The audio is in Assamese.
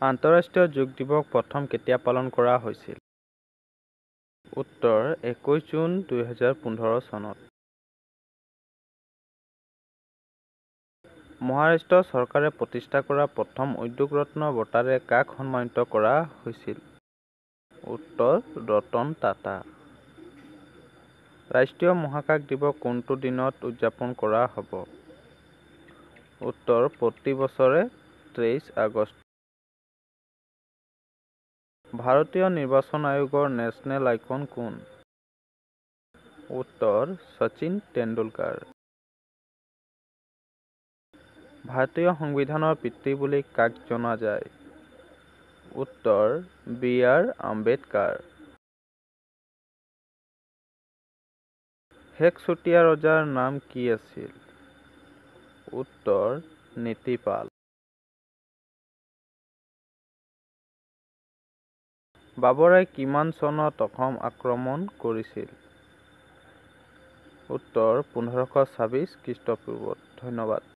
আন্তঃৰাষ্ট্ৰীয় যোগ দিৱস প্ৰথম কেতিয়া পালন কৰা হৈছিল? উত্তৰ 21 জুন 2015 চনত। মহাৰাষ্ট্ৰ চৰকাৰে প্ৰতিষ্ঠা কৰা প্ৰথম উদ্যোগ ৰত্ন বঁটাৰে কাক সন্মানিত কৰা হৈছিল? উত্তৰ ৰতন টাটা। ৰাষ্ট্ৰীয় মহাকাশ দিৱস কোনটো দিনত উদযাপন কৰা হ'ব? উত্তৰ প্ৰতি বছৰে 23 আগষ্ট। ভাৰতীয় নিৰ্বাচন আয়োগৰ নেচনেল আইকন কোন? উত্তৰ শচীন তেণ্ডুলকাৰ। ভাৰতীয় সংবিধানৰ পিতৃ বুলি কাক জনা যায়? উত্তৰ বি.আৰ. আম্বেদকাৰ। শেষ চুতীয়া ৰজাৰ নাম কি আছিল? উত্তৰ নীতিপাল। বাবৰে কিমান চনত অসম আক্ৰমণ কৰিছিল? উত্তৰ 1526 খ্ৰীষ্টপূৰ্বত। ধন্যবাদ।